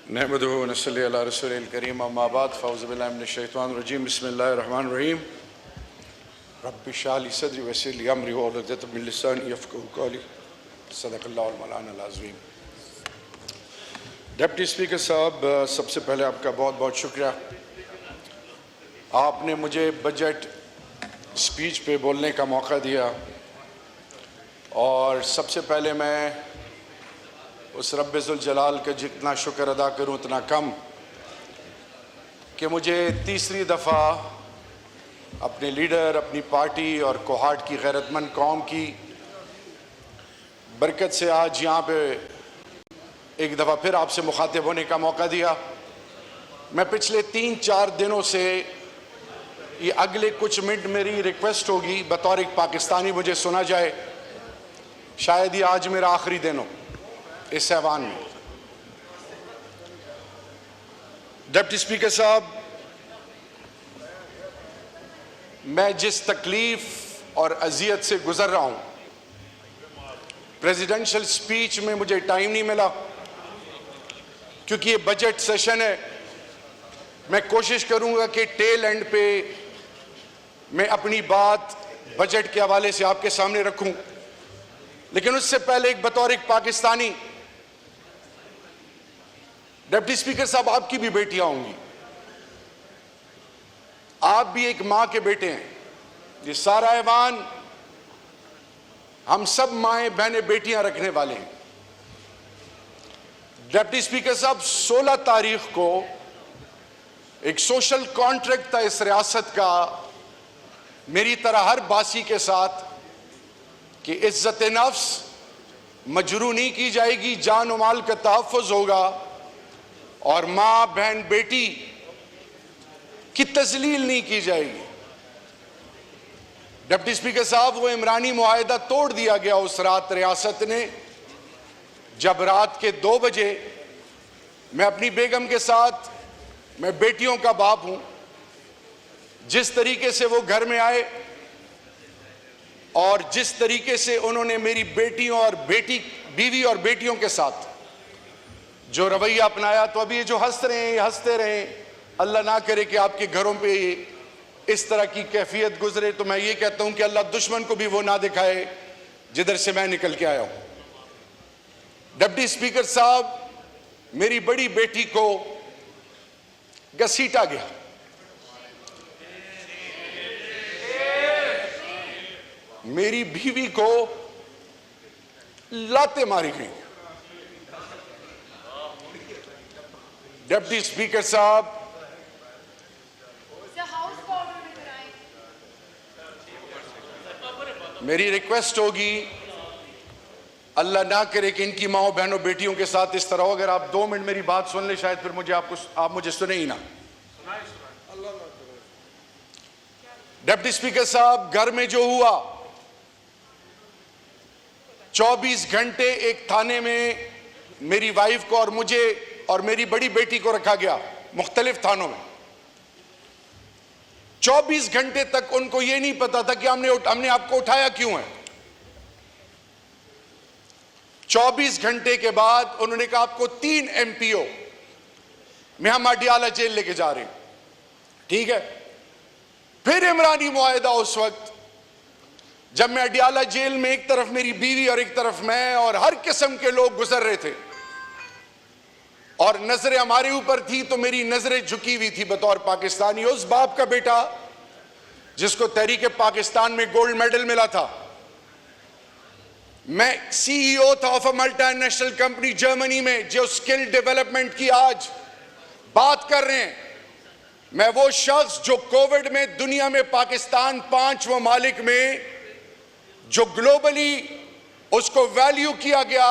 नहमदुहु व नसल्ली अला रसूलिल करीम अम्मा बाद फ़ौज़ु बिल्लाहि मिनश शैतानिर रजीम बिस्मिल्लाहिर रहमानिर रहीम रब्बि इश्रह ली सदरी व यस्सिर ली अमरी वहलुल उक़दतम मिन लिसानी यफ़क़हू क़ौली सदक़ल्लाहुल मौलाना अज़ीम। डिप्टी स्पीकर साहब, सबसे पहले आपका बहुत बहुत शुक्रिया। आपने मुझे बजट स्पीच पे बोलने का मौका दिया और सबसे पहले मैं उस रब्बुल जलाल का जितना शुक्र अदा करूं उतना कम कि मुझे तीसरी दफ़ा अपने लीडर, अपनी पार्टी और कोहाट की गैरतमंद कौम की बरकत से आज यहाँ पे एक दफ़ा फिर आपसे मुखातिब होने का मौका दिया। मैं पिछले 3-4 दिनों से ये अगले कुछ मिनट मेरी रिक्वेस्ट होगी बतौर एक पाकिस्तानी मुझे सुना जाए, शायद ये आज मेरा आखिरी दिन हो इस ऐवान में। डिप्टी स्पीकर साहब, मैं जिस तकलीफ और अजियत से गुजर रहा हूं, प्रेसिडेंशियल स्पीच में मुझे टाइम नहीं मिला क्योंकि ये बजट सेशन है। मैं कोशिश करूंगा कि टेल एंड पे मैं अपनी बात बजट के हवाले से आपके सामने रखूं, लेकिन उससे पहले एक बतौर एक पाकिस्तानी, डिप्टी स्पीकर साहब, आपकी भी बेटियां होंगी, आप भी एक मां के बेटे हैं। ये सारा ऐवान हम सब माएं बहनें बेटियां रखने वाले हैं। डिप्टी स्पीकर साहब, 16 तारीख को एक सोशल कॉन्ट्रैक्ट था इस रियासत का मेरी तरह हर बासी के साथ कि इज्जत नफ्स मजरू नहीं की जाएगी, जान और माल का तहफ़्फ़ुज़ होगा और माँ बहन बेटी की तज़लील नहीं की जाएगी। डिप्टी स्पीकर साहब, वो इमरानी मुआहिदा तोड़ दिया गया उस रात रियासत ने, जब रात के 2 बजे मैं अपनी बेगम के साथ, मैं बेटियों का बाप हूं, जिस तरीके से वो घर में आए और जिस तरीके से उन्होंने मेरी बेटियों और बीवी और बेटियों के साथ जो रवैया अपनाया, तो अभी ये जो हंस रहे हैं, ये हंसते रहें। अल्लाह ना करे कि आपके घरों पे इस तरह की कैफियत गुजरे। तो मैं ये कहता हूं कि अल्लाह दुश्मन को भी वो ना दिखाए जिधर से मैं निकल के आया हूं। डिप्टी स्पीकर साहब, मेरी बड़ी बेटी को घसीटा गया, मेरी बीवी को लाते मारी गई। डिप्टी स्पीकर साहब, मेरी रिक्वेस्ट होगी, अल्लाह ना करे कि इनकी माओ बहनों बेटियों के साथ इस तरह हो। अगर आप 2 मिनट मेरी बात सुन ले, शायद फिर आप मुझे सुने ही ना। डिप्टी स्पीकर साहब, घर में जो हुआ, 24 घंटे एक थाने में मेरी वाइफ को और मुझे और मेरी बड़ी बेटी को रखा गया, मुख्तलिफ थानों में। 24 घंटे तक उनको यह नहीं पता था कि हमने आपको उठाया क्यों है। 24 घंटे के बाद उन्होंने कहा आपको 3 MPO में हम अडियाला जेल लेके जा रहे हैं। ठीक है, फिर इमरानी मुआहिदा उस वक्त जब मैं अडियाला जेल में, एक तरफ मेरी बीवी और एक तरफ मैं और हर किस्म के लोग गुजर रहे थे और नजरें हमारे ऊपर थी, तो मेरी नजरें झुकी हुई थी बतौर पाकिस्तानी, उस बाप का बेटा जिसको तहरीक पाकिस्तान में गोल्ड मेडल मिला था। मैं CEO था of a multinational company Germany में, जो स्किल डेवलपमेंट की आज बात कर रहे हैं। मैं वो शख्स जो कोविड में दुनिया में पाकिस्तान 5 ममालिक में जो ग्लोबली उसको वैल्यू किया गया,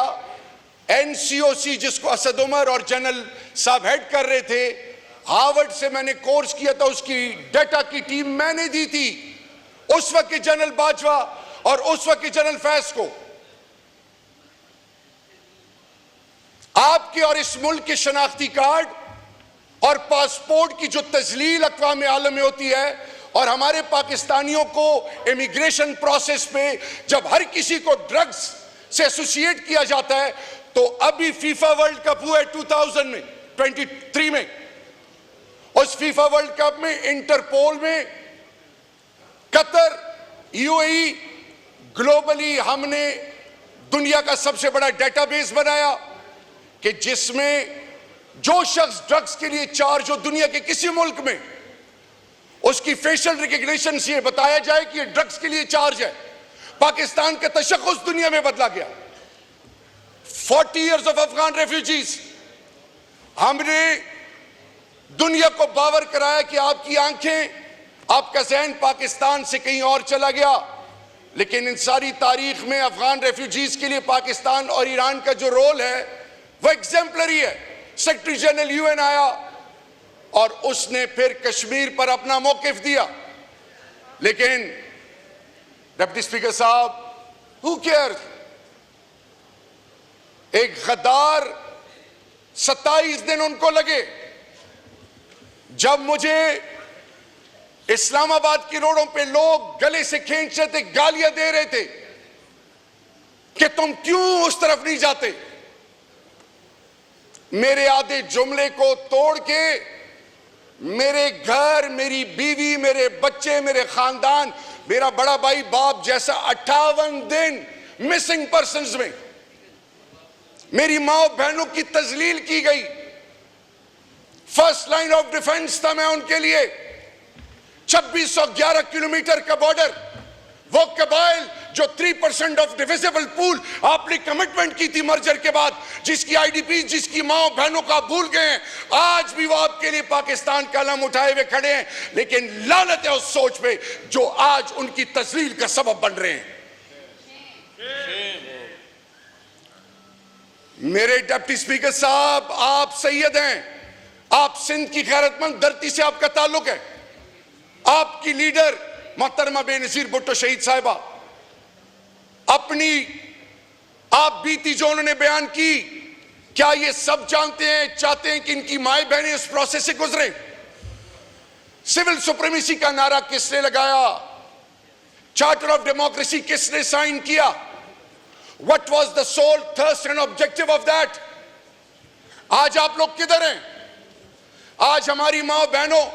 NCOC जिसको असद उमर और जनरल साहब हेड कर रहे थे, हार्वर्ड से मैंने कोर्स किया था, उसकी डेटा की टीम मैंने दी थी उस वक्त के जनरल बाजवा और उस वक्त के जनरल फैज को। आपके और इस मुल्क के शनाख्ती कार्ड और पासपोर्ट की जो तजलील अक़वाम आलम में होती है और हमारे पाकिस्तानियों को इमिग्रेशन प्रोसेस पे जब हर किसी को ड्रग्स से एसोसिएट किया जाता है, तो अभी फीफा वर्ल्ड कप हुआ है 2000 में, 2023 में उस फीफा वर्ल्ड कप में, इंटरपोल में, कतर, यूएई, ग्लोबली हमने दुनिया का सबसे बड़ा डेटाबेस बनाया कि जिसमें जो शख्स ड्रग्स के लिए चार्ज हो दुनिया के किसी मुल्क में, उसकी फेशियल रिकग्निशन से बताया जाए कि ये ड्रग्स के लिए चार्ज है। पाकिस्तान का तशख्खुस दुनिया में बदला गया। 40 इयर्स ऑफ अफगान रेफ्यूजीज, हमने दुनिया को बावर कराया कि आपकी आंखें, आपका ज़हन पाकिस्तान से कहीं और चला गया, लेकिन इन सारी तारीख में अफगान रेफ्यूजीज के लिए पाकिस्तान और ईरान का जो रोल है वह एग्जेम्पलरी है। सेक्रेटरी जनरल यूएन आया और उसने फिर कश्मीर पर अपना मौकिफ दिया, लेकिन डिप्टी स्पीकर साहब, हु केयर्स? एक गद्दार 27 दिन उनको लगे। जब मुझे इस्लामाबाद की रोडों पे लोग गले से खींच रहे थे, गालियां दे रहे थे कि तुम क्यों उस तरफ नहीं जाते, मेरे आधे जुमले को तोड़ के मेरे घर, मेरी बीवी, मेरे बच्चे, मेरे खानदान, मेरा बड़ा भाई बाप जैसा 58 दिन मिसिंग पर्सन्स में मेरी माँ बहनों की तजलील की गई। फर्स्ट लाइन ऑफ डिफेंस था मैं उनके लिए। 2611 किलोमीटर का बॉर्डर, वो कबाइल जो 3% ऑफ डिविजिबल पूल आपने कमिटमेंट की थी मर्जर के बाद, जिसकी आईडीपी, जिसकी माँ बहनों का भूल गए हैं, आज भी वो आपके लिए पाकिस्तान का अलम उठाए हुए खड़े हैं। लेकिन लानत है उस सोच पे जो आज उनकी तस्लील का सबब बन रहे हैं। मेरे डिप्टी स्पीकर साहब, आप सैयद हैं, आप सिंध की गैरतमंद धरती से आपका ताल्लुक है। आपकी लीडर मोहतरमा बेनजीर भुट्टो शहीद साहिबा, अपनी आप बीती जो उन्होंने बयान की, क्या ये सब जानते हैं, चाहते हैं कि इनकी माए बहनें इस प्रोसेस से गुजरे? सिविल सुप्रीमेसी का नारा किसने लगाया? चार्टर ऑफ डेमोक्रेसी किसने साइन किया? What was the sole thirst and objective of that? आज आप लोग किधर हैं? आज हमारी माँ बहनों,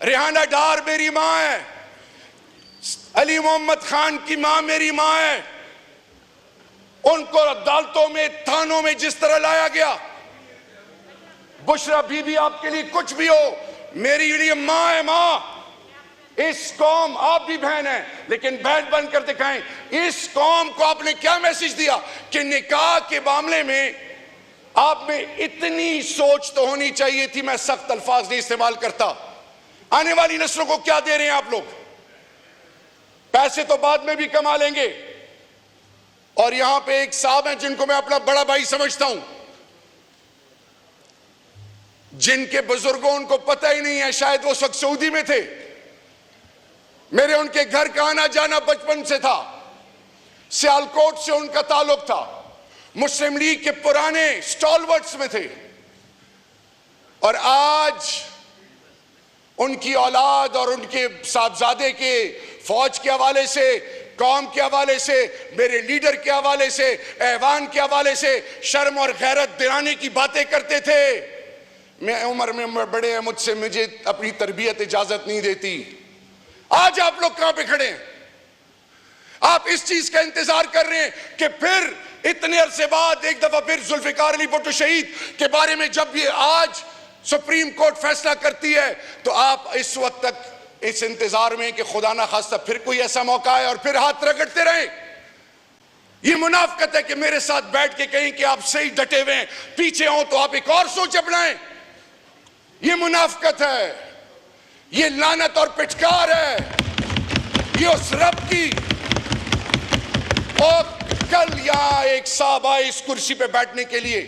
रेहाना डार मेरी माँ है, अली मोहम्मद खान की माँ मेरी माँ है, उनको अदालतों में, थानों में जिस तरह लाया गया, बुशरा बीबी आपके लिए कुछ भी हो, मेरी लिए माँ है। माँ, इस कौम, आप भी बहन है, लेकिन बहन बनकर दिखाएं। इस कौम को आपने क्या मैसेज दिया कि निकाह के मामले में आप में इतनी सोच तो होनी चाहिए थी, मैं सख्त अल्फाज नहीं इस्तेमाल करता। आने वाली नस्लों को क्या दे रहे हैं आप लोग? पैसे तो बाद में भी कमा लेंगे। और यहां पे एक साहब हैं जिनको मैं अपना बड़ा भाई समझता हूं, जिनके बुजुर्गों, उनको पता ही नहीं है, शायद वो उस वक्त सऊदी में थे, मेरे उनके घर का आना जाना बचपन से था, सियालकोट से उनका ताल्लुक था, मुस्लिम लीग के पुराने स्टॉलवर्ट्स में थे, और आज उनकी औलाद और उनके साहबजादे के फौज के हवाले से, कौम के हवाले से, मेरे लीडर के हवाले से, ऐवान के हवाले से शर्म और गैरत दिलाने की बातें करते थे। मैं उम्र में बड़े हैं मुझसे, मुझे अपनी तरबियत इजाजत नहीं देती। आज आप लोग कहां पे खड़े हैं? आप इस चीज का इंतजार कर रहे हैं कि फिर इतने अरसे बाद एक दफा फिर जुल्फिकार अली भुट्टो शहीद के बारे में जब ये आज सुप्रीम कोर्ट फैसला करती है, तो आप इस वक्त तक इस इंतजार में कि खुदा ना खास्ता फिर कोई ऐसा मौका है और फिर हाथ रगड़ते रहे। ये मुनाफकत है कि मेरे साथ बैठ के कहें कि आप सही डटे हुए हैं, पीछे हो तो आप एक और सोच अपनाएं। ये मुनाफकत है, ये लानत और पिटकार है, ये उस रब की। और कल यहां एक साहब आए इस कुर्सी पे बैठने के लिए,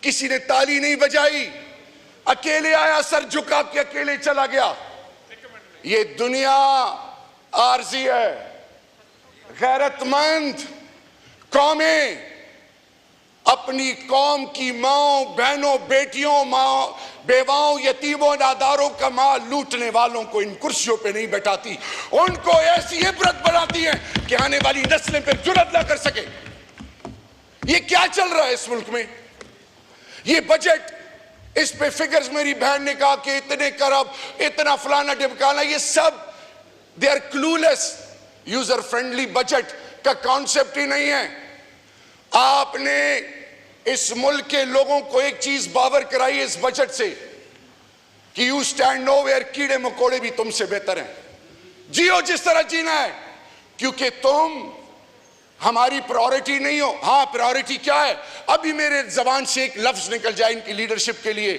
किसी ने ताली नहीं बजाई, अकेले आया, सर झुका के अकेले चला गया। ये दुनिया आरजी है। गैरतमंद कौमें अपनी कौम की माओ बहनों, बेटियों, माओ बेवाओं, यतीमों, नादारों का माल लूटने वालों को इन कुर्सियों पे नहीं बैठाती, उनको ऐसी इबरत बनाती हैं कि आने वाली नस्लें फिर जुर्रत ना कर सके। ये क्या चल रहा है इस मुल्क में? ये बजट इस पे फिगर्स मेरी बहन ने कहा कि इतने करब, इतना फलाना ढिमकाना, ये सब they are clueless. User friendly budget का कॉन्सेप्ट ही नहीं है। आपने इस मुल्क के लोगों को एक चीज बावर कराई इस बजट से कि यू स्टैंड नोवेयर, कीड़े मकोड़े भी तुमसे बेहतर हैं, जियो जिस तरह जीना है, क्योंकि तुम हमारी प्रायोरिटी नहीं हो। हाँ, प्रायोरिटी क्या है? अभी मेरे जबान से एक लफ्ज निकल जाए इनकी लीडरशिप के लिए,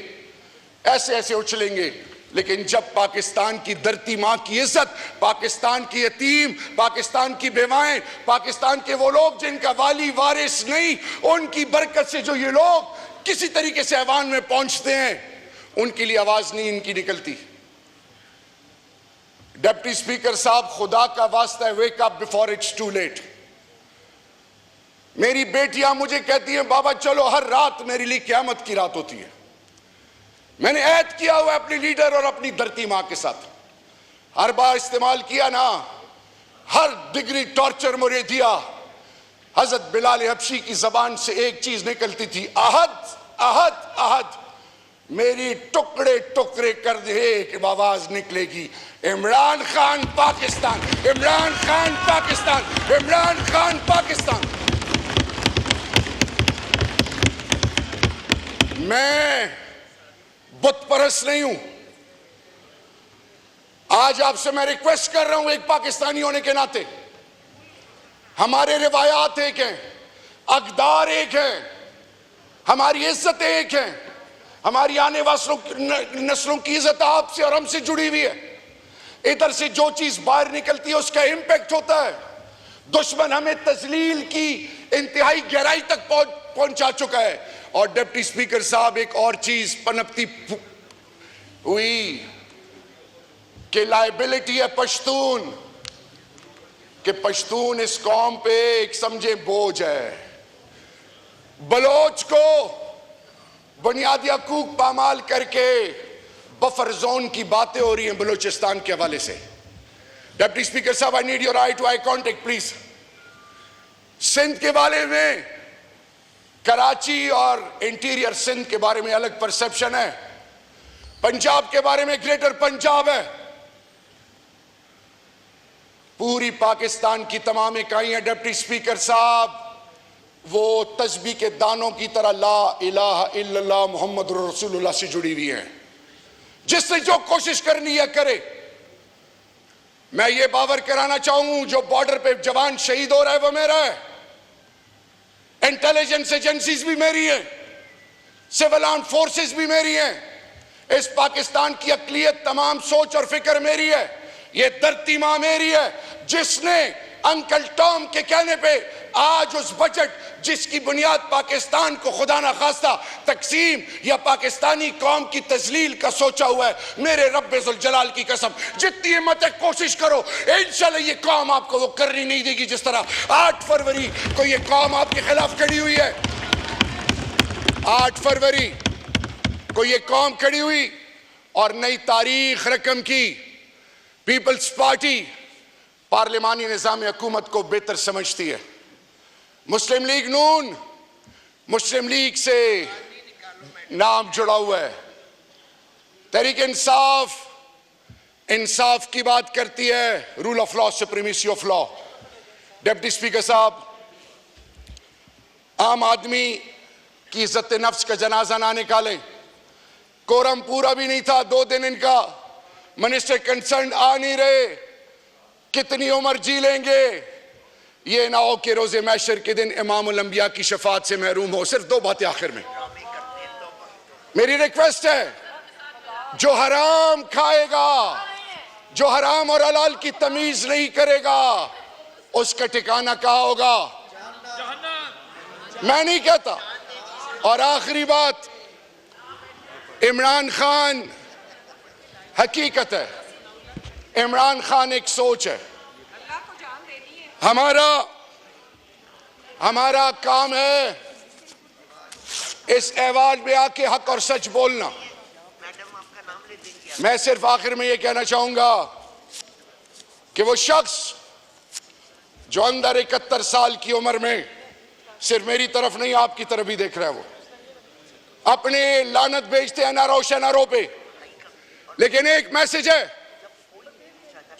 ऐसे ऐसे उछलेंगे। लेकिन जब पाकिस्तान की धरती मां की इज्जत, पाकिस्तान की यतीम, पाकिस्तान की बेवाएं, पाकिस्तान के वो लोग जिनका वाली वारिस नहीं, उनकी बरकत से जो ये लोग किसी तरीके से ऐवान में पहुंचते हैं, उनके लिए आवाज नहीं इनकी निकलती। डिप्टी स्पीकर साहब, खुदा का वास्ता है, wake up before it's too late. मेरी बेटियां मुझे कहती हैं बाबा चलो, हर रात मेरे लिए क़यामत की रात होती है। मैंने ऐद किया हुआ अपनी लीडर और अपनी धरती मां के साथ, हर बार इस्तेमाल किया ना, हर डिग्री टॉर्चर मुझे दिया। हजरत बिलाल हबशी की जबान से एक चीज निकलती थी, अहद अहद अहद। मेरी टुकड़े टुकड़े कर दे एक आवाज निकलेगी, इमरान खान पाकिस्तान, इमरान खान पाकिस्तान, इमरान खान पाकिस्तान। मैं बुत परस्त नहीं हूं। आज आपसे मैं रिक्वेस्ट कर रहा हूं, एक पाकिस्तानी होने के नाते, हमारे रिवायात एक हैं, अकदार एक हैं, हमारी इज्जत एक है, हमारी आने वाली नस्लों की इज्जत आपसे और हमसे जुड़ी हुई है। इधर से जो चीज बाहर निकलती है उसका इंपैक्ट होता है। दुश्मन हमें तजलील की इंतहाई गहराई तक पहुंचा चुका है। और डिप्टी स्पीकर साहब, एक और चीज पनपती हुई कि लायबिलिटी है पश्तून, कि पश्तून इस कौम पे एक समझे बोझ है। बलोच को बुनियादी हकूक पामाल करके बफर जोन की बातें हो रही हैं बलूचिस्तान के हवाले से। डिप्टी स्पीकर साहब, I need your eye to eye contact please. Sindh के बारे में, कराची और इंटीरियर सिंध के बारे में अलग परसेप्शन है, पंजाब के बारे में ग्रेटर पंजाब है, पूरी पाकिस्तान की तमाम इकाइयां डिप्टी स्पीकर साहब वो तस्बीह के दानों की तरह ला इलाहा इल्लल्लाह मुहम्मद रसूलुल्लाह से जुड़ी हुई हैं। जिससे जो कोशिश करनी है करे। मैं ये बावर कराना चाहूं, जो बॉर्डर पे जवान शहीद हो रहा है वो मेरा है, इंटेलिजेंस एजेंसीज भी मेरी है, सिविल आर्म फोर्सेस भी मेरी हैं, इस पाकिस्तान की अकलियत तमाम सोच और फिक्र मेरी है, ये धरती मां मेरी है, जिसने अंकल टॉम के कहने पे आज उस बजट जिसकी बुनियाद पाकिस्तान को खुदा ना खास्ता तकसीम या पाकिस्तानी कौम की तजलील का सोचा हुआ है, मेरे रब्बे जुल जलाल की कसम, जितनी हिम्मत है कोशिश करो, इंशाल्लाह ये कौम आपको वो करनी नहीं देगी जिस तरह 8 फरवरी को ये कौम आपके खिलाफ खड़ी हुई है। 8 फरवरी को ये कौम खड़ी हुई और नई तारीख रकम की। पीपल्स पार्टी पार्लिमानी निजाम हुकूमत को बेहतर समझती है। मुस्लिम लीग नून, मुस्लिम लीग से नाम जुड़ा हुआ है। तहरीक इंसाफ, इंसाफ की बात करती है, rule of law, supremacy of law. Deputy speaker साहब, आम आदमी की इज्जत नफ्स का जनाजा ना निकालें। कोरम पूरा भी नहीं था, 2 दिन इनका मिनिस्टर कंसर्न आ नहीं रहे, कितनी उम्र जी लेंगे, ये ना हो कि रोजे मैशर के दिन इमामुल अंबिया की शफात से महरूम हो। सिर्फ 2 बातें आखिर में मेरी रिक्वेस्ट है, जो हराम खाएगा, जो हराम और हलाल की तमीज नहीं करेगा, उसका ठिकाना कहाँ होगा? मैं नहीं कहता। और आखिरी बात, इमरान खान हकीकत है, इमरान खान एक सोच है। हमारा काम है इस अहवाल में आके हक और सच बोलना। मैं सिर्फ आखिर में यह कहना चाहूंगा कि वो शख्स जो अंदर 71 साल की उम्र में सिर्फ मेरी तरफ नहीं आपकी तरफ भी देख रहा है, वो अपने लानत भेजते हैं अनारों शनारों पे, लेकिन एक मैसेज है,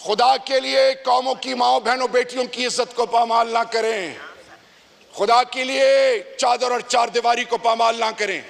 खुदा के लिए कौमों की माओ बहनों बेटियों की इज्जत को पामाल ना करें, खुदा के लिए चादर और चार दीवारी को पामाल ना करें।